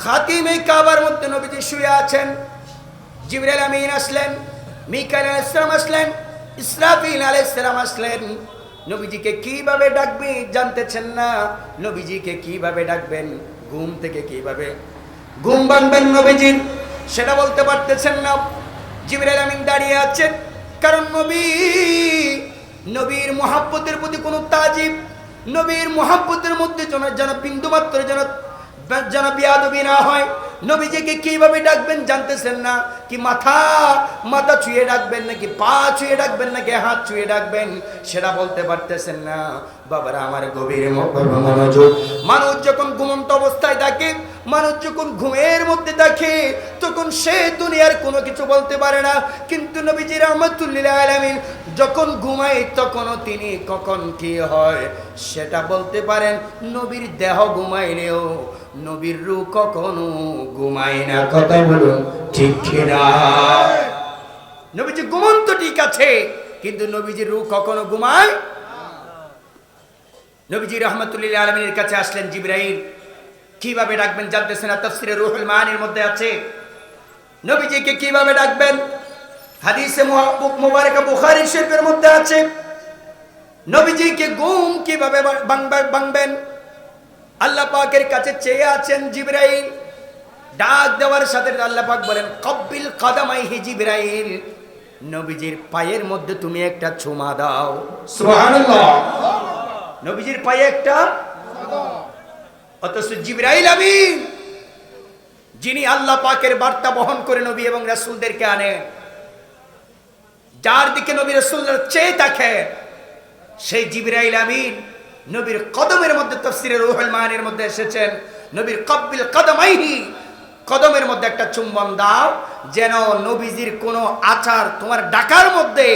খাতিমে কাবার মধ্যে নবীজি শুয়ে আছেন। জিবরাইল আমিন আসলেন, মিকাইল আলাইহিস সালাম আসলেন, ইসরাফিল আলাইহিস সালাম আসলেন। নবীজিকে কিভাবে ডাকবেন জানতেছেন না, নবীজিকে কিভাবে ডাকবেন, ঘুম থেকে কিভাবে ঘুম ভাঙবেন নবীজির সেটা বলতে পারতেছেন না। জিবরাইল আমিন দাঁড়িয়ে আছেন, কারণ নবীর মুহাব্বতের প্রতি কোনো তাজিব, নবীর মুহাব্বতের মধ্যে যেন বিন্দুমাত্র যেন বিয়াদবি না হয়। নবীজিকে কিভাবে ডাকবেন জানতেছেন না, কি মাথা ছুঁয়ে ডাকবেন, নাকি পা ছুঁয়ে ডাকবেন, নাকি হাত ছুঁয়ে ডাকবেন সেটা বলতে পারতেছেন না। বাবারা আমার গভীর মনোযোগ। মানুষ যখন ঘুমন্ত অবস্থায় থাকে, মানুষ যখন ঘুমের মধ্যে থাকে, তখন সে দুনিয়ার কোনো কিছু বলতে পারে না। কিন্তু নবীজি রাহমাতুল লিল আলামিন যখন ঘুমায়, তখনও তিনি কখন কি হয় সেটা বলতে পারেন। নবীর দেহ ঘুমাইলেও নবীর রূহ কখনো ঘুমায় না। কথা বলুন ঠিক কিনা? নবীজি ঘুমন্ত ঠিক আছে, কিন্তু নবীজির রূহ কখনো ঘুমায়। নবীজি রাহমাতুল লিল আলামিনের কাছে আসলেন জিবরাইল, কিভাবে ডাকবেন জানতেছেন না। তাফসীরে রুহুল মানির মধ্যে আছে নবীজিকে কিভাবে ডাকবেন। হাদিসে মুবারাকা বুখারী শরীফের মধ্যে আছে নবীজিকে ঘুম কিভাবে ভাঙবেন। আল্লাহ পাকের কাছে চেয়ে আছেন জিবরাইল। ডাক দেওয়ার সাথে আল্লাহ পাক বলেন, কব্বিল কদামাইহি জিবরাইল, নবীজির পায়ের মধ্যে তুমি একটা চুমা দাও। সুবহানাল্লাহ। নবীজির পায়ে একটা। অথচ জিবরাইল আমিন, যিনি আল্লাহ পাকের বার্তা বহন করে নবী এবং রাসূলদেরকে আনে, যার দিকে নবী রাসূলরা চেয়ে থাকে, সেই জিবরাইল আমিন নবীর কদমের মধ্যে, তাফসীরে রুহুল মানির মধ্যে এসেছেন, নবীর কব্বিল কদমাইহি, কদমের মধ্যে একটা চুম্বন দাও, যেন নবীজির কোনো আচার তোমার ডাকার মধ্যে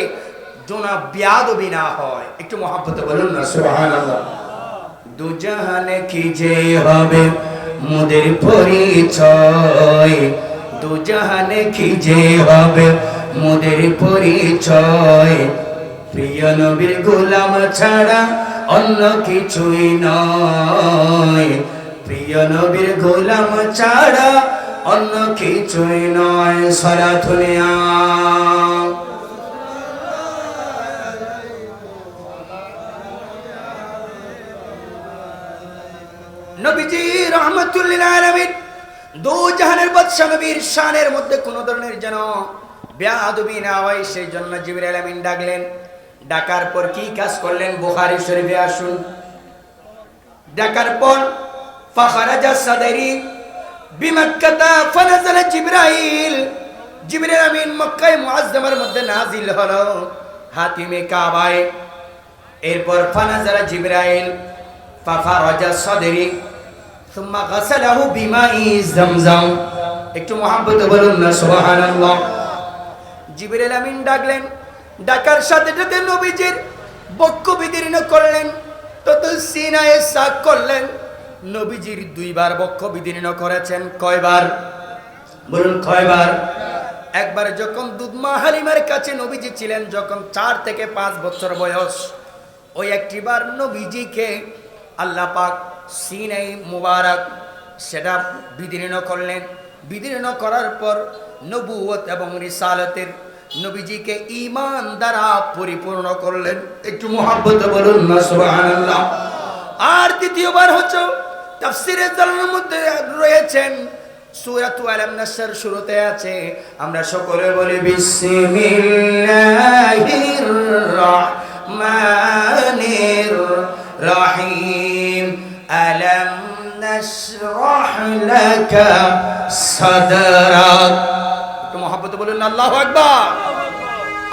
যেন বিয়াদবি না হয়। একটু মহব্বতে বলুন না সুবহানাল্লাহ। দুজাহানে কি যে হবে মোদের পরিচয়, দুজাহানে কি যে হবে মোদের পরিচয়, প্রিয় নবীর গোলাম ছাড়া অন্য কিছুই নয়, প্রিয় নবীর গোলাম ছাড়া অন্য কিছুই নয়। সালাতুলিয়া নবীজি রাহমাতুল লিল আলামিন দু জাহানের বাদশা নবীর শানের মধ্যে কোন ধরনের যেন বেয়াদবি না হয়, সেই জন্য জিবরাইল আমিন ডাকলেন। ডাকার পর কি কাজ করলেন বুখারী শরীফে আসুন। ডাকার পর ফাখারাজা সাদরি বিমাক্কাতা ফানাজালা জিবরাইল, জিবরাইল আমিন মক্কায় মুআজ্জামার মধ্যে নাজিল হলো হাতিমে কাবায়। এরপর ফানাজালা জিবরাইল ফাখারাজা সাদরি সুম্মা গাসালাহু বিমাই জামজাম। একটু মুহাব্বতে বলুন না সুবহানাল্লাহ। জিবরাইল আমিন ডাকলেন, ডাকার সাথে সাথে নবীজির বক্ষ বিদীর্ণ করলেন, তত সিনায়ে সাক করলেন। নবীজির দুইবার বক্ষ বিদীর্ণ করেছেন। কয়বার বলুন? কয়বার? একবার যখন দুধমা হালিমার কাছে নবীজি ছিলেন, যখন 4 থেকে 5 বছর বয়স, ওই একটিবার নবীজিকে আল্লাহ পাক সিনাই মুবারক সেটা বিদীর্ণ করলেন। বিদীর্ণ করার পর নবুয়ত এবং রিসালাতের নবীজিকে ঈমান দ্বারা পরিপূর্ণ করলেন। একটু মুহাব্বতে বলুন না সুবহানাল্লাহ। আর দ্বিতীয়বার হচ্ছে তাফসীরে জালালের মধ্যে রয়েছেন, সূরাতু আলাম নাসর শুরুতে আছে, আমরা সকলে বলি বিসমিল্লাহির রাহমানির রহিম, আলাম নাশরাহ লাকা সাদরাক। একটু মুহাব্বতে বলুন আল্লাহু আকবার।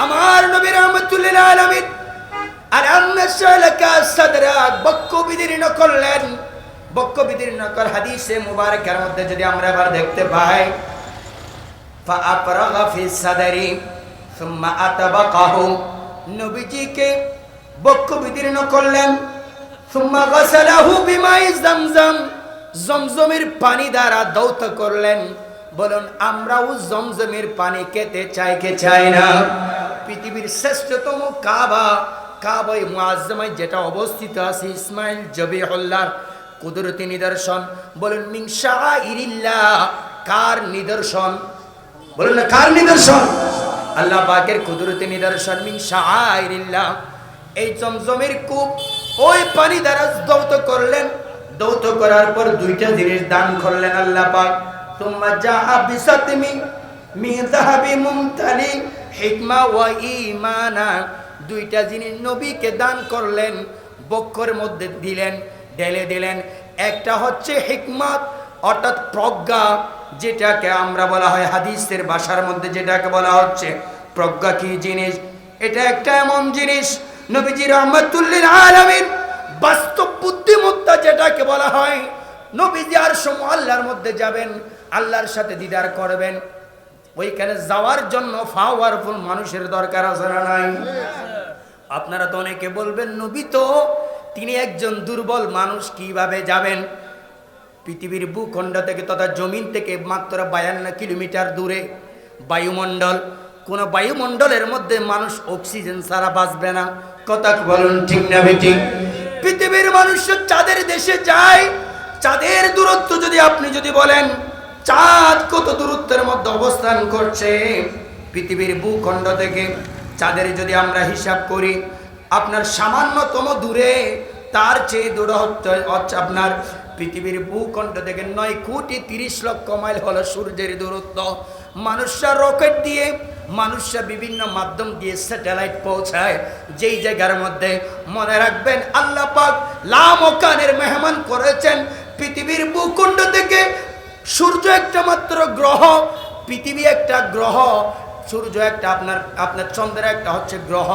আমার নবী রাহমাতুল লিল আলামিন আলাম নাশরাহ লাকা সাদরাক বক্ষ বিদীর্ণ করলেন। বক্ষ বিদীর্ণ কর হাদিসে মুবারকের মধ্যে যদি আমরা এবার দেখতে পাই, ফাআফরাগা ফি সাদরি সুম্মা আতাবাকাহু, নবীজিকে বক্ষ বিদীর্ণ করলেন। সুম্মা গাসালাহু বিমাই জামজাম, জমজমের পানি দ্বারা ধৌত করলেন। বলুন আমরাও জমজমের পানি খেতে চাই কে চাই না? পৃথিবীর শ্রেষ্ঠতম কাবা, কাবায়ে মুআজ্জামায় যেটা অবস্থিত আছে, ইসমাইল জবিহুল্লাহ কুদরতি নিদর্শন। বলুন মিন শাআইরিল্লাহ, কার নিদর্শন? বলুন না কার নিদর্শন? আল্লাহ পাকের কুদরতি নিদর্শন। মিন শাআইরিল্লাহ, এই জমজমের কূপ ওই পানি দ্বারা দৌত করলেন। দৌত করার পর দুইটা জিনিস দান করলেন আল্লাহ পাক। তুম্মা জাআ বিসাতমি মিন যাহাবি মুমতালি হিকমা ওয়া ঈমানা, দুইটা জিনিস নবীকে দান করলেন, বক্ষের মধ্যে দিলেন, ঢেলে দিলেন। একটা হচ্ছে হিকমত অর্থাৎ প্রজ্ঞা, যেটাকে আমরা বলা হয় হাদিসের ভাষার মধ্যে যেটাকে বলা হচ্ছে প্রজ্ঞা। কি জিনিস? এটা একটা এমন জিনিস নবীজি রাহমাতুল লিল আলামিন বাস্তব বুদ্ধিমত্তা যেটাকে বলা হয়। নবীজি আর আল্লাহর মধ্যে যাবেন, আল্লাহর সাথে দিদার করবেন, ওইখানে যাওয়ার জন্য পাওয়ারফুল মানুষের দরকার আছে না নাই? আপনারা তো অনেকে বলবেন নবী তো তিনি একজন দুর্বল মানুষ, কিভাবে যাবেন? পৃথিবীর ভূখণ্ড থেকে তথা জমিন থেকে মাত্র 52 কিলোমিটার দূরে বায়ুমণ্ডল। কোন বায়ুমণ্ডলের মধ্যে মানুষ অক্সিজেন ছাড়া বাঁচবে না। কথা বলুন ঠিক না বেঠিক? পৃথিবীর মানুষ চাঁদের দেশে যায়, চাঁদের দূরত্ব যদি আপনি যদি বলেন চাঁদ কত দূরত্বের মধ্যে অবস্থান করছে পৃথিবীর ভূখণ্ড থেকে, চাঁদের যদি আমরা হিসাব করি আপনার সামান্যতম দূরে, তার চেয়ে দূরত্ব হচ্ছে আপনার পৃথিবীর ভূখণ্ড থেকে 9,30,00,000 মাইল হলো সূর্যের দূরত্ব। মানুষরা রকেট দিয়ে, মানুষরা বিভিন্ন মাধ্যম দিয়ে স্যাটেলাইট পৌঁছায় যেই জায়গার মধ্যে, মনে রাখবেন আল্লাহ পাক লামকানের মেহমান করেছেন। পৃথিবীর ভূখণ্ড থেকে সূর্য একটা মাত্র গ্রহ, পৃথিবী একটা গ্রহ, সূর্য একটা, আপনার চন্দ্র একটা হচ্ছে গ্রহ,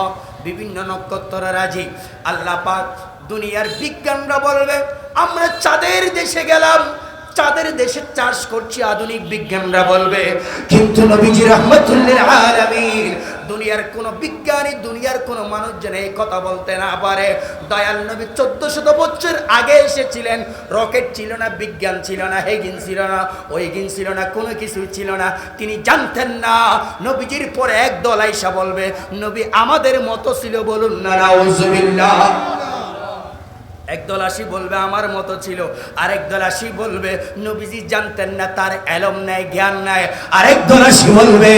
বিভিন্ন নক্ষত্র রাজি। আল্লাহ পাক দুনিয়ার বিজ্ঞানরা বলবে আমরা চাঁদের দেশে গেলাম, চাঁদের দেশে চাষ করছি, আধুনিক বিজ্ঞানরা বলবে। কিন্তু নবীজি রাহমাতুল লিল আলামিন, দুনিয়ার কোন বিজ্ঞানী, দুনিয়ার কোন মানুষ যেন এই কথা বলতে না পারে দয়াল নবী 1400 বছর আগে এসেছিলেন। রকেট ছিল না, বিজ্ঞান ছিল না, হেগিন ছিল না, ওইগিন ছিল না, কোনো কিছু ছিল না। তিনি জানতেন না। নবীজির পরে একদল আইসা বলবে নবী আমাদের মতো ছিল। বলুন না নাউজুবিল্লাহ। একদল আসি বলবে আমার মতো ছিল, আরেক দল আসি বলবে নবীজি জানতেন না, তার এলম নাই, জ্ঞান নাই। আরেক দল আসি বলবে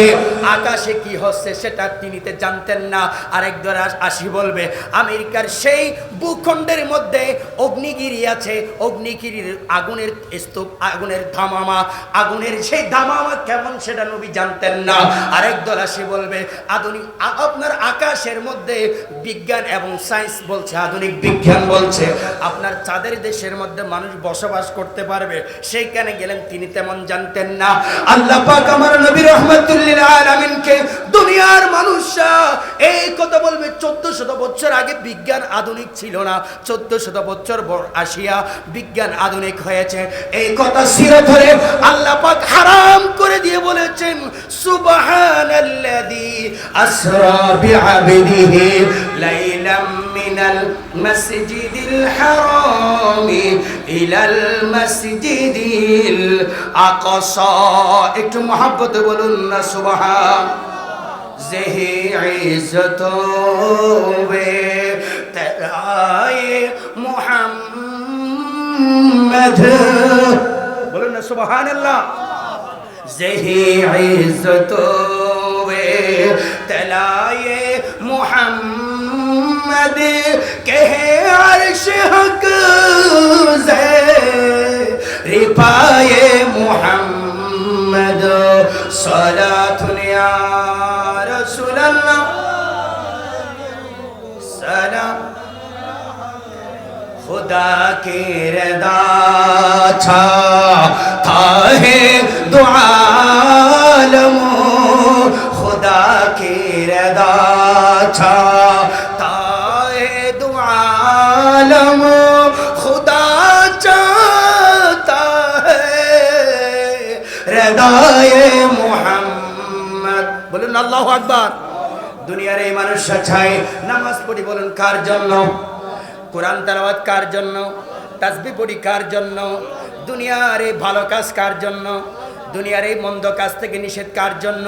আকাশে কি হচ্ছে সেটা তিনি জানতেন না। আরেক দল আসি বলবে আমেরিকার সেই ভূখণ্ডের মধ্যে অগ্নিগিরি আছে, অগ্নিগিরির আগুনের স্তূপ, আগুনের ধামামা, আগুনের সেই ধামামা কেমন সেটা নবী জানতেন না। আরেক দল আসি বলবে আধুনিক আপনার আকাশের মধ্যে বিজ্ঞান এবং সায়েন্স বলছে, আধুনিক বিজ্ঞান বলছে আপনার চাঁদের দেশের মধ্যে মানুষ বসবাস করতে পারবে, সেইখানে গেলেন তিনি তেমন জানতেন না। আল্লাহ পাক আমার নবী রাহমাতুল লিল আলামিনকে দুনিয়ার মানুষরা এই কথা বলবে 1400 বছর আগে বিজ্ঞান আধুনিক ছিল না, 1400 বছর আসিয়া বিজ্ঞান আধুনিক হয়েছে। এই কথা সিরে ধরে আল্লাহ পাক হারাম করে দিয়ে বলেছেন সুবহানাল্লাযী আসরা বিআবদিহি লাইলাম মিনাল মাসজিদিল হারামি ইলাল মাসজিদিল আকসা। একটু মহব্বত বলুন না সুবহান। যেহি ইজ্জত বে তেরায়ে মুহাম্মদ, বলুন না সুবহানাল্লাহ। যেহি ইজ্জত বে তেলায়ে মুহাম্মদ কহে আরশ হক জে রিপায়ে মুহাম্মদ সালাতুন ইয়া রাসূলুল্লাহ সালাম। खुदा की रदा था है दो आलमो, खुदा की रदा था है दो आलमो, खुदा चाहता है रदाए मुहम्मद। बोलুন আল্লাহু আকবার। দুনিয়ার এই মানুষরা চায় নামাজ পড়ি, বলুন কার জন্য? কোরআন তেলাওয়াত কার জন্য? তাসবিহ পড়ি কার জন্য? দুনিয়ার এই ভালো কাজ কার জন্য? দুনিয়ার এই মন্দ কাজ থেকে নিষেধ কার জন্য?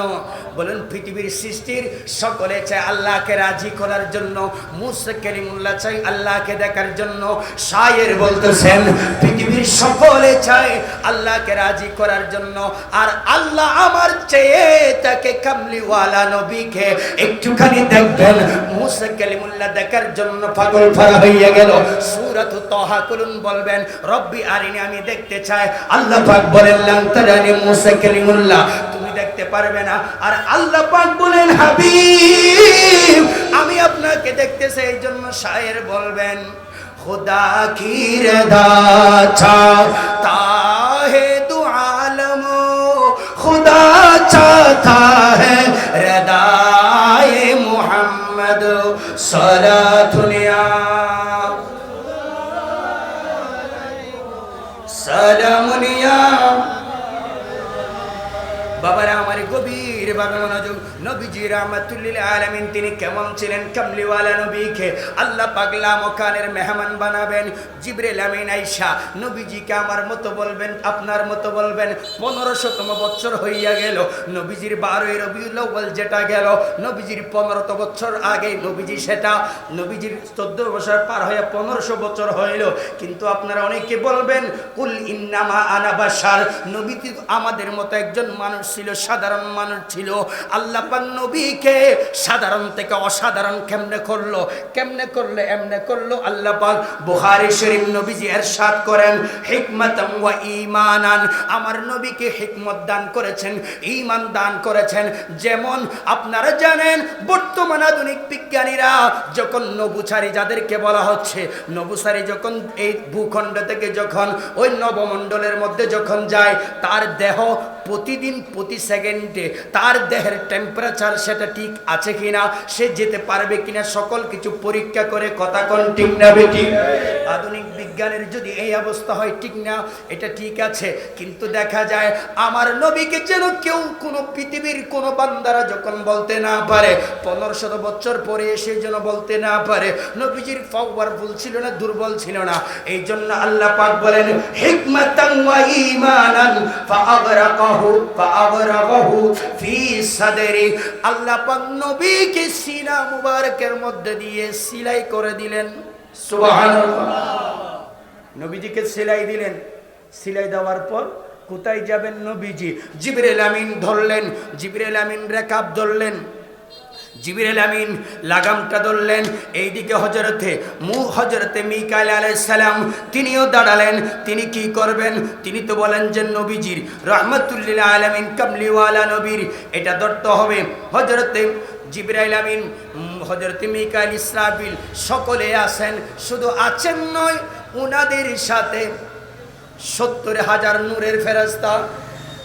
বলুন পৃথিবীর সৃষ্টির সকলে চায় আল্লাহকে রাজি করার জন্য, মুসা কালিমুল্লাহ চাই আল্লাহকে দেখার জন্য। শায়ের বলতেছেন পৃথিবীর সকলে চায় আল্লাহকে রাজি করার জন্য, আর আল্লাহ আমার চেয়ে তাকে কামলিওয়ালা নবীকে একটুখানি দেখবেন, মুসা কালিমুল্লাহ দেখার জন্য পাগল ফারা হয়ে গেল। সূরাত তাহা কুলুন বলবেন রব্বি আরিনি, আমি দেখতে চাই। আল্লাহ পাক বলেন লান তারানি মুসা কালিমুল্লাহ, তুমি দেখতে পারবে না। আর আল্লাহ পাক বলেন হাবিব আমি আপনাকে দেখতে চাই। এই জন্য শায়ের বলবেন खुदा की रदा चाहता है दो आलमो, खुदा चाहता है रदाए मोहम्मद सलातुनिया सलामुनिया। বাবারা আমার গভীর ভাবে মনোযোগ। নবীজি রাহমাতুল্লিল আলামিন তিনি কেমন ছিলেন? কামলিওয়ালা নবীকে আল্লাহ পাক লামকানের মেহমান বানাবেন। জিবরিল আমিন আয়েশা নবীজিকে আমার মতো বলবেন, আপনার মতো বলবেন। 1500তম বছর হইয়া গেল নবীজির 12ই রবিউল আউয়াল যেটা গেল, নবীজির 15 বছর আগে নবীজি সেটা, নবীজির 14 বছর পার হয়ে 1500 বছর হইল। কিন্তু আপনারা অনেকে বলবেন কুল ইন্নামা আনা বাশার, নবী আমাদের মতো একজন মানুষ ছিল, সাধারণ মানুষ ছিল। আল্লাহ পাক নবীকে সাধারণ থেকে অসাধারণ কেমনে করলো? কেমনে করলে এমনে করলো আল্লাহ পাক বুখারী শরীফ নবীজি ইরশাদ করেন হিকমাতাম ওয়া ঈমানান, আমার নবীকে হিকমত দান করেছেন, ঈমান দান করেছেন। যেমন আপনারা জানেন বর্তমান আধুনিক বিজ্ঞানীরা যখন নভোচারী যাদেরকে বলা হচ্ছে, নভোচারী যখন এই ভূখণ্ড থেকে যখন ওই নবমণ্ডলের মধ্যে যখন যায়, তার দেহ প্রতিদিন প্রতি সেকেন্ডে তার দেহের টেম্পারেচার সেটা ঠিক আছে কিনা, সে যেতে পারবে কিনা, সকল কিছু পরীক্ষা করে কথা কোন ঠিক না বেঠিক? আধুনিক বিজ্ঞানের যদি এই অবস্থা হয় ঠিক না, এটা ঠিক আছে। কিন্তু দেখা যায় আমার নবীকে যেন কেউ কোনো পৃথিবীর কোনো বান্দারা যখন বলতে না পারে, 1500 বছর পরে এসে যেন বলতে না পারে নবীজির পাওয়ারফুল ছিল না, দুর্বল ছিল না। এই জন্য আল্লাহ পাক বলেন হিকমাতান ওয়া ঈমানান ফাআগরাকাহু ফি সাদরি, আল্লাহ পাক নবীকে সিনা মুবারকের মধ্যে দিয়ে সেলাই করে দিলেন। সুবহানাল্লাহ। নবীজিকে সেলাই দিলেন। সেলাই দেওয়ার পর কোথায় যাবেন নবীজি? জিবরিল আমিন ধরলেন, জিবরিল আমিন রেকাব ধরলেন, জিবরিল আমিন লাগামটা ধরলেন। এইদিকে হযরতে মিকাইল আলাইহিস সালাম তিনিও দাঁড়ালেন। তিনি কি করবেন? তিনি তো বলেন যে নবীজির রাহমাতুল্লিল আলামিন কামলিওয়ালা নবীর এটা ধরতে হবে। হযরতে জিবরাইল আমিন, হযরতে মিকাইল, ইসরাফিল সকলে আছেন। শুধু আছেন নয়, উনাদের সাথে 70,000 নূরের ফেরেশতা।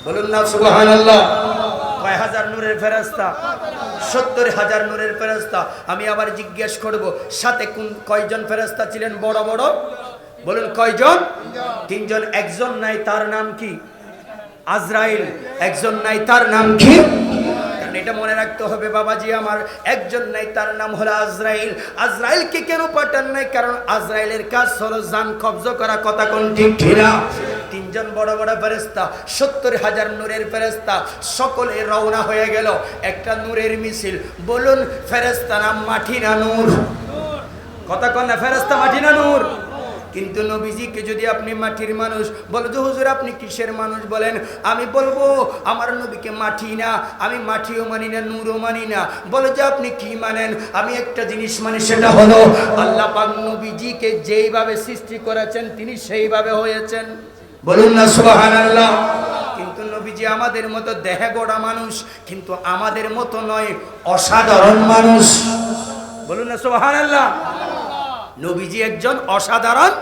বলুন না সুবহানাল্লাহ। কয় হাজার নূরের ফেরেশতা? 70,000 নূরের ফেরেশতা। আমি আবার জিজ্ঞেস করব সাথে কয়জন ফেরেশতা ছিলেন বড় বড়? বলুন কয়জন? 3জন। একজন নাই, তার নাম কি? আজরাইল। একজন নাই, তার নাম কি? এটা মনে রাখতে হবে বাবাজি আমার, একজন নাই, তার নাম হলো আজরাইল। আজরাইলকে কেন পাঠান নাই? কারণ আজরাইলের কাজ হলো জান কবজ করা। কথা কোন ঠিক ঠিনা? 3জন বড় বড় ফেরেশতা, 70,000 নূরের ফেরেশতা, সকলে রওনা হয়ে গেল একটা নূরের মিছিল। বলুন ফেরেশতা নাম মাটি না নূর? কথা কোন না? ফেরেশতা মাটি না নূর? কিন্তু নবীজিকে যদি আপনি মাটির মানুষ বলে যে হুজুর আপনি কিসের মানুষ বলেন, আমি বলবো আমার নবীকে মাটি না, আমি মাটিও মানি না, নূরও মানি না। বলে যে আপনি কি মানেন? আমি একটা জিনিস মানি, সেটা হলো আল্লাহ পাক নবীজিকে যেইভাবে সৃষ্টি করেছেন তিনি সেইভাবে হয়েছেন। বলুন না সুবহানাল্লাহ। কিন্তু নবীজি আমাদের মতো দেহে গড়া মানুষ, কিন্তু আমাদের মতো নয়, অসাধারণ মানুষ। বলুন না সুবহানাল্লাহ। নবীজি একজন অসাধারণ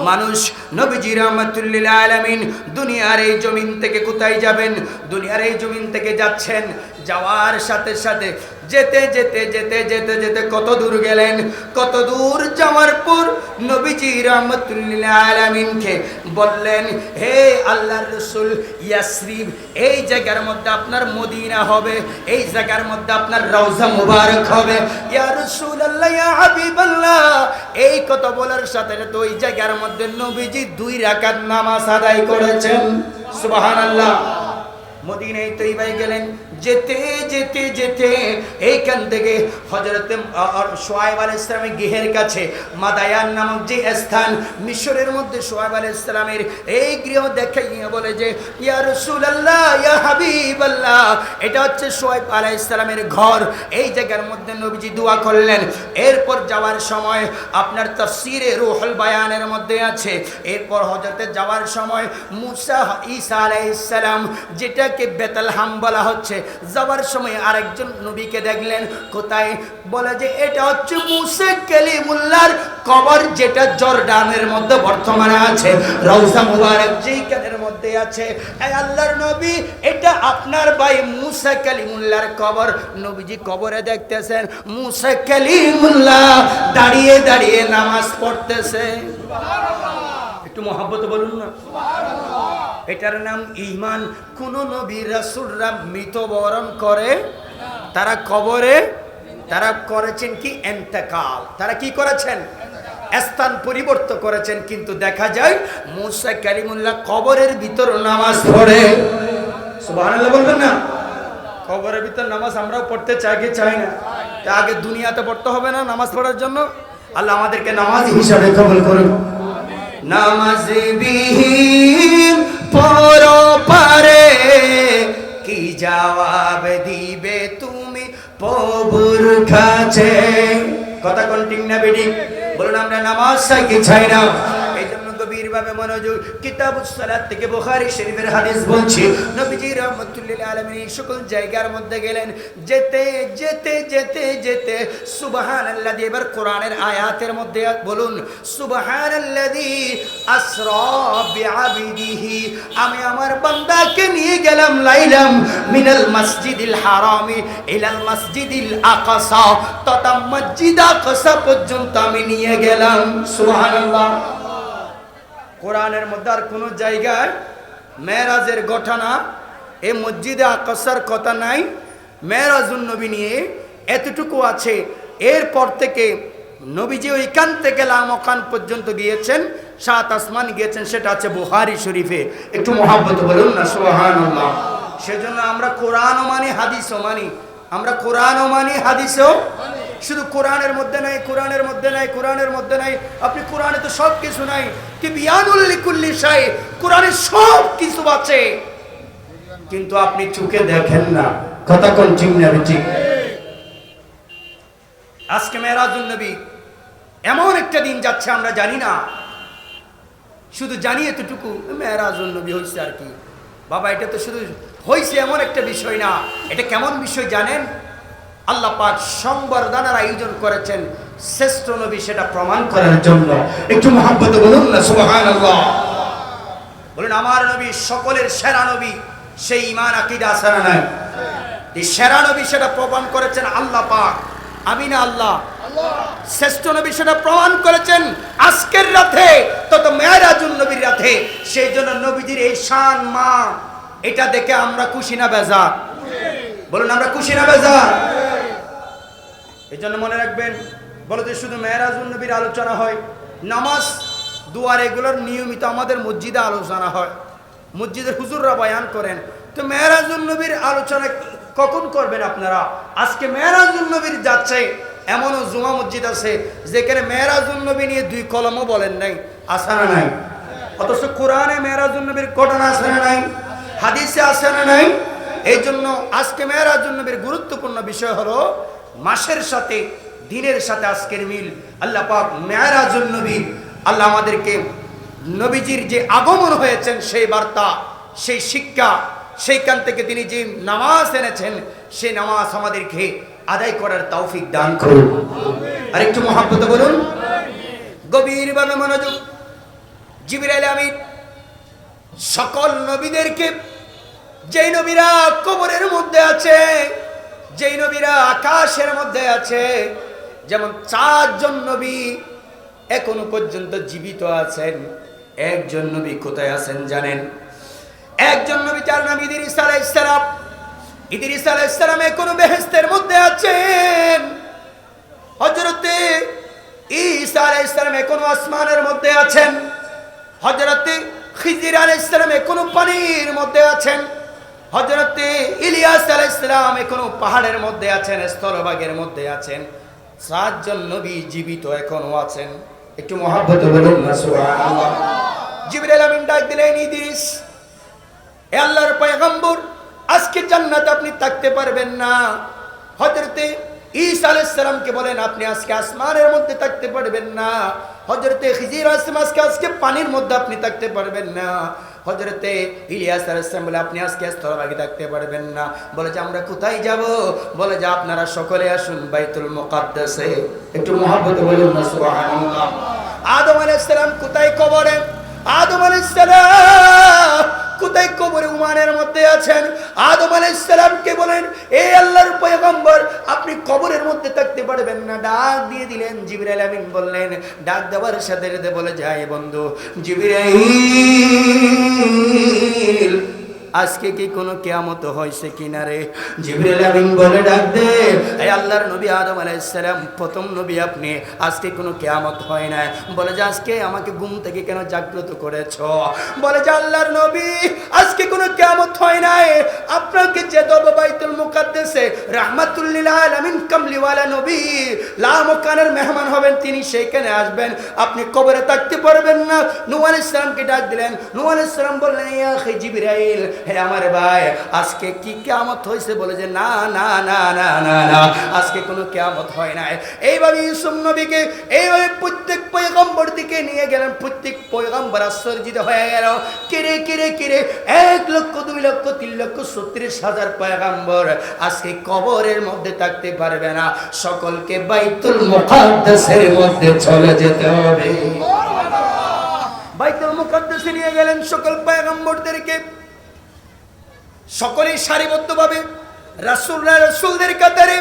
মানুষ। নবীজি রাহমাতুল্লিল আলামিন দুনিয়ার এই জমিন থেকে কোথায় যাবেন? দুনিয়ার এই জমিন থেকে যাচ্ছেন, যাওয়ার সাথে সাথে যেতে যেতে যেতে যেতে যেতে কত দূর গেলেন? কত দূর যাওয়ার পর নবীজি রাহমাতুল্লিল আলামিনকে বললেন, হে আল্লাহর রাসূল, ইয়াসরিব এই জায়গার মধ্যে আপনার মদিনা হবে, এই জায়গার মধ্যে আপনার রওজা মুবারক হবে। ইয়া রাসূলুল্লাহ, ইয়া হাবিবাল্লাহ, এই কথা বলার সাথে সাথে ওই জায়গার মধ্যে নবীজি 2 রাকাত নামাজ আদায় করেছেন। সুবহানাল্লাহ। মদিনায় তৈবায় গেলেন। যেতে যেতে যেতে এইখান থেকে হযরত শুআয়ব আলাইহিস সালামের গৃহের কাছে মাদায়ান নামক যে স্থান, মিশরের মধ্যে শুআয়ব আলাইহিস সালামের এই গৃহ দেখাইয়া বলে যে ইয়া রাসূলুল্লাহ, ইয়া হাবিবাল্লাহ, এটা হচ্ছে শুআয়ব আলাইহিস সালামের ঘর। এই জায়গার মধ্যে নবীজি দোয়া করলেন। এরপর যাওয়ার সময় আপনার তাফসীরে রূহুল বায়ানের মধ্যে আছে, এরপর হযরতে যাওয়ার সময় মুসা ঈসা আলাইহিস সালাম, যেটাকে বেতলহাম বলা হচ্ছে, যাওয়ার সময় আরেকজন নবীকে দেখলেন। কোথায়? বলে যে এটা হচ্ছে মুসা কালিমুল্লাহর কবর, যেটা জর্ডানের মধ্যে বর্তমানে আছে, রওজা মুবারক যেখানের মধ্যে আছে। এই আল্লাহর নবী, এটা আপনার ভাই মুসা কালিমুল্লাহর কবর। নবীজি কবরে দেখতেছেন মুসা কালিমুল্লাহ দাঁড়িয়ে দাঁড়িয়ে নামাজ পড়তেছে। একটু মহব্বত বলুন না সুবহানাল্লাহ। এটার নাম ঈমান। কোন নবী রাসূলরা মৃত্যুবরণ করে তারা কবরে, তারা করেছেন কি ইন্তেকাল, তারা কি করেছেন? স্থান পরিবর্তন করেছেন। কিন্তু দেখা যায় মুসা কালিমুল্লাহ কবরের ভিতর নামাজ পড়ে। সুবহানাল্লাহ বলবেন না? কবরের ভিতর নামাজ আমরাও পড়তে চাই কি চাই না? তা আগে দুনিয়াতে পড়তে হবে না নামাজ পড়ার জন্য? আল্লাহ আমাদেরকে নামাজি হিসাবে কবুল করুন। নামাজবিহীন পরপারে কি জবাব দিবে তুমি প্রভুর কাছে? কথা কোন ঠিক না বেঠিক? বলুন আমরা নামাজ চাই কি চাই না? এই জন্য গভীরভাবে মনোযোগ। কিতাবুস সালাত থেকে বুখারী শরীফের হাদিস বলছি, নবীজি রাহমাতুল্লিল আলামিন এই সকল জায়গার মধ্যে গেলেন। যেতে যেতে যেতে যেতে সুবহানাল্লাযী, এবার কোরআনের আয়াতের মধ্যে বলুন সুবহানাল্লাযী আসরা বিআবদিহি, আমি আমার বান্দাকে নিয়ে গেলাম লাইলাম মিনাল মসজিদিল হারামি ইলাল মসজিদিল আকসা, তথা মসজিদ আকসা পর্যন্ত আমি নিয়ে গেলাম। সুবহানাল্লাহ। কোরআনের মধ্যে আর কোন জায়গায় মেরাজের ঘটনা, এই মসজিদে আকসার কথা নাই। মেরাজুন নবী নিয়ে এতটুকু আছে। এরপর থেকে নবীজি ওইখান থেকে লামকান পর্যন্ত গিয়েছেন, 7 আসমান গিয়েছেন, সেটা আছে বুখারী শরীফে। একটু মহব্বত বলুন না সুবহানাল্লাহ। সেজন্য আমরা কোরআনও মানি, হাদিসও মানি। আমরা কোরআনও মানি, হাদিসও। শুধু কোরআনের মধ্যে নাই, কোরআনের মধ্যে নাই, কোরআনের মধ্যে নাই। আপনি কোরআনে তো সব কিছু নাই, কি বিয়ানুল লিকুল্লি শাই, কোরআনে সব কিছু আছে, কিন্তু আপনি চোখে দেখেন না। কথা কোন ঠিক না ঠিক? আজকে মেরাজুন নবী এমন একটা দিন যাচ্ছে আমরা জানি না, শুধু জানি এতটুকু মেরাজুন নবী হইছে আর কি। বাবা এটা তো শুধু হইছে এমন একটা বিষয় না। এটা কেমন বিষয় জানেন? আল্লাহ পাক সংবর্ধনার আয়োজন করেছেন শ্রেষ্ঠ নবী সেটা প্রমাণ করার জন্য। একটু মহব্বত বলুন না সুবহানাল্লাহ। বলুন আমার নবী সকলের সেরা নবী, সেই ঈমান আকীদা আছে না নাই? এই সেরা নবী সেটা প্রমাণ করেছেন আল্লাহ পাক, আমি না আল্লাহ। শ্রেষ্ঠ নবী সেটা প্রমাণ করেছেন আজকের রাতে, তত মেরাজুন নবীর রাতে। সেই জন্য নবীজির এই শান মা, এটা দেখে আমরা খুশি না বেজার? বলুন আমরা খুশি না বেজার? এই জন্য মনে রাখবেন, বলতে শুধু মেরাজুন নবীর আলোচনা হয়, নামাজ দুয়ার এগুলোর নিয়মিত আমাদের মসজিদে আলোচনা হয়, মসজিদের হুজুররা বয়ান করেন। তো মেরাজুন নবীর আলোচনা কখন করবেন আপনারা? আজকে মেরাজুন নবীর যাচ্ছে, এমনও জুমা মসজিদ আছে যেখানে মেরাজুন নবী নিয়ে 2 কলমও বলেন নাই, আছে না নাই? অথচ কোরআনে মেরাজুন নবীর ঘটনা আছে না নাই? হাদিসে আছে না নাই? এই জন্য আজকে মেরাজুন নবীর গুরুত্বপূর্ণ বিষয় হলো মাসের সাথে দিনের সাথে আজকের মিল। আল্লাহ পাক মেরাজুন নবী, আল্লাহ আমাদেরকে নবীজির যে আগমন হয়েছেন সেই বার্তা, সেই শিক্ষা, সেইখান থেকে তিনি যে নামাজ এনেছেন, সেই নামাজ আমাদেরকে আদায় করার তৌফিক দান করুন। আর একটু মহব্বত বলুন, গভীরভাবে মনোযোগ। জিবরাইল আমিন সকল নবীদেরকে, যেই নবীরা কবরের মধ্যে আছে, যেই নবীরা আকাশের মধ্যে আছে, যেমন 4 জন নবী এখনো পর্যন্ত জীবিত আছেন। একজন নবী কোথায় আছেন জানেন? একজন নবী, তার নাম ইদ্রিস আলাইহিস সালাম। ইদ্রিস আলাইহিস সালাম এখনো বেহেশতের মধ্যে আছেন। হযরতে ঈসা আলাইহিস সালাম এখনো আসমানের মধ্যে আছেন। হযরতে খিজির আলাইহিস সালাম এখনো পানির মধ্যে আছেন। হযরত ইলিয়াস আলাইহিস সালাম এখনো পাহাড়ের মধ্যে আছেন, স্থলভাগের মধ্যে আছেন। 7 জন নবী জীবিত এখনো আছেন। একটু মহব্বতে বলুন না সুবহানাল্লাহ। জিবরাইল আমিন ডাক দিলেন, ইদ্রিস, এ আল্লাহর পয়গম্বর, আজকে জান্নাতে আপনি থাকতে পারবেন না। হযরত ঈসা আলাইহিস সালামকে বলেন, আপনি আজকে আসমানের মধ্যে থাকতে পারবেন না। হযরত খিজির আলাইহিস সালাম আজকে পানির মধ্যে আপনি থাকতে পারবেন না। হযরত ইলিয়াস আলাইহিস সালাম বলে, আপনি আজকে স্থলভাগে থাকতে পারবেন না। বলে যে আমরা কোথায় যাব? বলে যে আপনারা সকলে আসুন বাইতুল মুকাদ্দাসে। একটু মহব্বতে বলুন না সুবহানাল্লাহ। আদম আলাইহিস সালাম কোথায় কবরে? আদম আলাইহিস সালাম কোথায় কবরে উমানের মধ্যে আছেন। আদম আলাইহিস সালামকে বলেন, এ আল্লাহর পয়গম্বর, আপনি কবরের মধ্যে থাকতে পারবেন না। ডাক দিয়ে দিলেন। জিবরাইল আমিন বললেন, ডাক দেওয়ার সাথে সাথে বলে যায়, বন্ধু জিবরাইল, আজকে কি কোনো কিয়ামত হয়েছে কিনা রে? জিবরাইল আমিন বলে, ডাক দে, এই আল্লাহর নবী আদম আলাইহিস সালাম প্রথম নবী আপনি, আজকে কোনো কিয়ামত হয় না। বলে যে আজকে আমাকে ঘুম থেকে কেন জাগ্রত করেছো? বলে যে আল্লাহর নবী, আজকে কোনো কিয়ামত হয় না, আপনাকে যেতে হবে বাইতুল মুকাদ্দাসে। রাহমাতুল লিল আলামিন কামলিওয়ালা নবী, লামকানের মেহমান হবেন তিনি, সেখানে আসবেন, আপনি কবরে থাকতে পারবেন না। নূহ আলাইহিস সালামকে ডাক দিলেন। নূহ আলাইহিস সালাম বললেন, ইয়া আখি জিবরাইল, হে আমার ভাই, আজকে কি কিয়ামত হয়েছে? বলে যে না না না না না না, আজকে কোনো কিয়ামত হয় না। এইভাবে ইউসুফ নবীকে এইভাবে প্রত্যেক পয়গম্বর দিকে নিয়ে গেলেন। প্রত্যেক পয়গম্বর আশ্চর্যিত হয়ে গেল। কিরে কিরে কিরে, 1 লক্ষ 2 লক্ষ 3 লক্ষ 36,000 পয়গম্বর আজকে কবরের মধ্যে থাকতে পারবে না, সকলকে বাইতুল মুকাদ্দাসের মধ্যে চলে যেতে হবে। বাইতুল মুকাদ্দাসে নিয়ে গেলেন সকল পয়গম্বরদেরকে। সকলেই সারিবদ্ধভাবে রাসূলরা রাসূলদের কাতারে,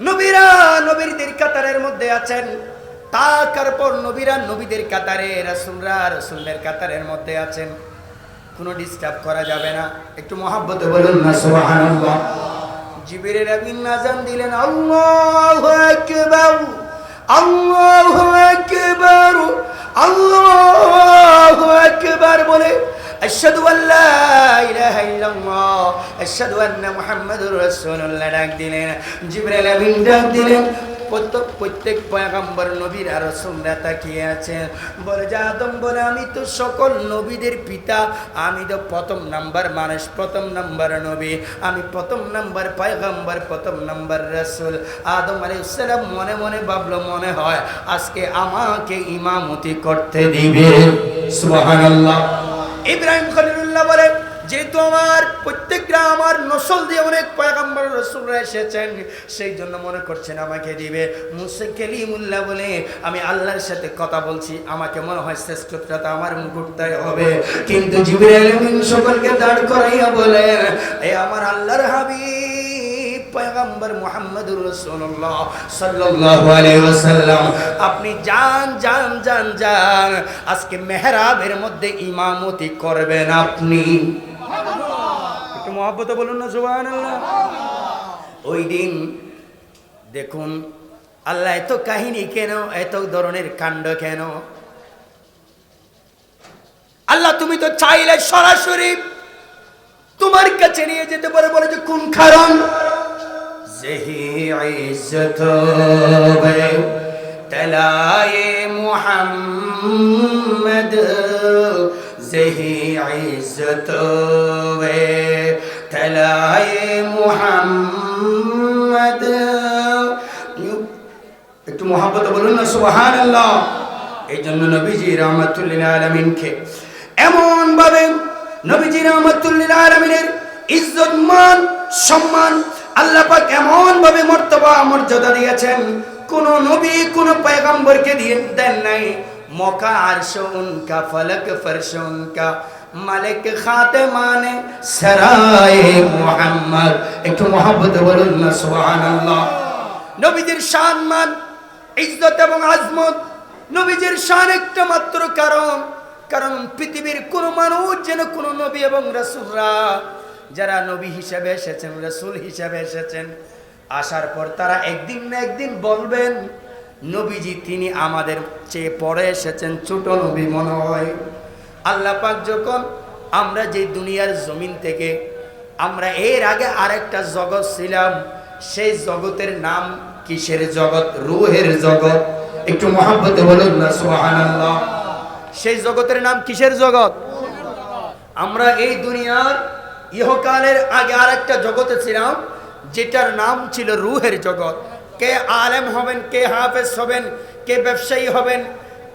নবীরা নবীদের কাতারের মধ্যে আছেন। তার পর নবীরা নবীদের কাতারে, রাসূলরা রাসূলদের কাতারের মধ্যে আছেন। কোনো ডিস্টার্ব করা যাবে না। একটু মহব্বতে বলুন না সুবহানাল্লাহ। জিবরিল আমিন আযান দিলেন, আল্লাহু আকবার, আল্লাহু আকবার, আল্লাহু আকবার বলে আশহাদু আল্লা ইলাহা ইল্লাল্লাহ আশহাদু আন্না মুহাম্মাদুর রাসূলুল্লাহ ডাক দিলেন। জিবরাইল আমিন ডাক দিলেন। প্রত্যেক পয়গম্বর নবীর আর রাসূলরা তাকিয়ে আছেন। বলে যে আদম বলে, আমি তো সকল নবীদের পিতা, আমি তো প্রথম নাম্বার মানুষ, প্রথম নাম্বার নবী, আমি প্রথম নাম্বার পয়গম্বর, প্রথম নাম্বার রাসূল। আদম আলাইহিস সালাম মনে মনে ভাবলো, মনে হয় আজকে আমাকে ইমামতি করতে দিবে। সুবহানাল্লাহ। ইব্রাহিম খলিলুল্লাহ বলে, যেহেতু আমার প্রত্যেকটা আমার নসল দিয়ে অনেক পয়গম্বর রাসূলরা এসেছেন, সেই জন্য মনে করছেন আমাকে দিবে। মুসা কালিমুল্লাহ বলে, আমি আল্লাহর সাথে কথা বলছি, আমাকে মনে হয় শ্রেষ্ঠতা আমার মুকুটটাই হবে। কিন্তু জিবরাইল আমিন সকলকে দাঁড় করাইয়া বলেন, এ আমার আল্লাহর হাবিব পয়গম্বর মুহাম্মদুর রাসূলুল্লাহ সাল্লাল্লাহু আলাইহি ওয়াসাল্লাম, আপনি যান যান যান যান, আজকে মেহরাবের মধ্যে ইমামতি করবেন আপনি। একটু মহব্বতে বলুন না সুবহানাল্লাহ। ওই দিন দেখুন আল্লাহ এত কাহিনী কেন, এত ধরনের কাণ্ড কেন? আল্লাহ তুমি তো চাইলে সরাসরি তোমার কাছে নিয়ে যেতে পারে। বলে যে কোন কারণ? যেহি ইজ্জত বে তলায়ে মুহাম্মদ, যেহি ইজ্জত বে তলায়ে মুহাম্মদ। একটু মহব্বত বলুন না সুবহানাল্লাহ। এই জন্য নবীজি রাহমাতুল লিল আলামিনকে এমন ভাবে, নবীজি রাহমাতুল লিল আলামিনের ইজ্জত মান সম্মান আল্লাহ পাক এমন ভাবে মর্তবা মর্যাদা দিয়েছেন, কোন নবী কোন পয়গম্বরকে দিয়ে দেন নাই। মকা আরশ উনকা, ফলক ফরশ উনকা, মালিক খাতেমানে সরায়ে মুহাম্মদ। একটু মহব্বতে বলুন না সুবহানাল্লাহ। নবীজির শান মান ইজ্জত এবং আজমত, নবীজির শান একটা মাত্র কারণ পৃথিবীর কোন মানুষ যেন কোন নবী এবং রাসূলরা যারা নবী হিসেবে এসেছেন, রাসূল হিসেবে এসেছেন, আসার পর তারা একদিন না একদিন বলবেন, নবীজি তিনি আমাদের চেয়ে পরে এসেছেন, ছোট নবী মনে হয়। আল্লাহ পাক যখন আমরা যে দুনিয়ার জমিন থেকে আমরা এর আগে আরেকটা জগৎ ছিলাম, সেই জগতের নাম কিসের জগৎ? রূহের জগৎ। একটু মহব্বতে বলুন না সুবহানাল্লাহ। সেই জগতের নাম কিসের জগৎ? আমরা এই দুনিয়ার ইহকালের আগে আরেকটা জগতে ছিলাম, যেটার নাম ছিল রূহের জগৎ। কে আলেম হবেন, কে হাফেজ হবেন, কে ব্যবসায়ী হবেন,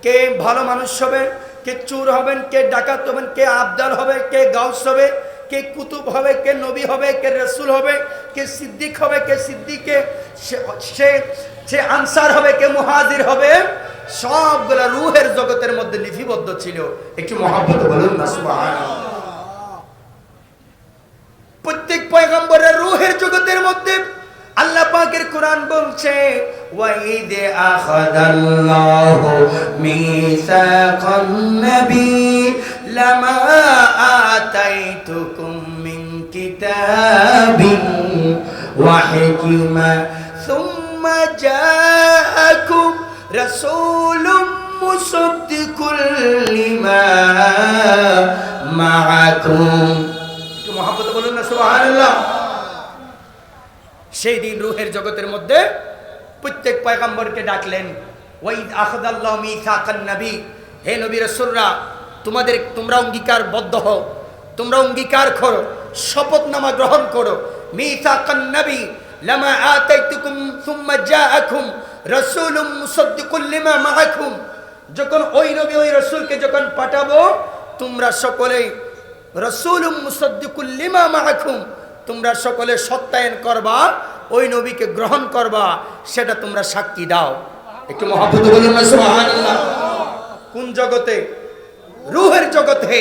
কে ভালো মানুষ হবে, কে চোর হবেন, কে ডাকাত হবেন, কে আবদাল হবে, কে গাউস হবে, কে কুতুব হবে, কে নবী হবে, কে রসুল হবে, কে সিদ্দিক হবে, কে সিদ্দিকে সে আনসার হবে, কে মুহাজির হবে, সবগুলা রূহের জগতের মধ্যে লিপিবদ্ধ ছিল। একটু মহব্বত বলুন না সুবহানাল্লাহ। প্রত্যেক পয়গম্বরের রূহের জগতের মধ্যে আল্লাহ পাকের কোরআন বলছে, ওয়াইদ আখাযাল্লাহু মিসাকান নবী লামা আতাইতুকুম মিন কিতাবিন ওয়া হিকমা সুম্মা জাআকুম রাসূলুম মুসাদ্দিকুল লিমা মাআকুম। একটু মহব্বত বলুন না সুবহানাল্লাহ। সেই দিন রূহের জগতের মধ্যে প্রত্যেক পয়গম্বরকে ডাকলেন, ওয়াইদ আখাযাল্লাহু মিসাকান নবী, হে নবী রাসূলরা তোমরা অঙ্গীকারবদ্ধ হও, তোমরা অঙ্গীকার করো, শপথনামা গ্রহণ করো। মিসাকান নবী লামা আতাইতুকুম সুম্মা জাআকুম রাসূলুম মুসাদ্দিকুল লিমা মাআকুম। যখন ওই নবী ওই রাসূলকে যখন পাঠাবো, তোমরা সকলেই রাসূলুম মুসাদ্দিকুল লিমা মাআকুম, তোমরা সকলে সত্যায়ন করবা, ওই নবীকে গ্রহণ করবা, সেটা তোমরা সাক্ষী দাও। একটু মহব্বত বলুন না সুবহানাল্লাহ। কোন জগতে? রূহের জগতে।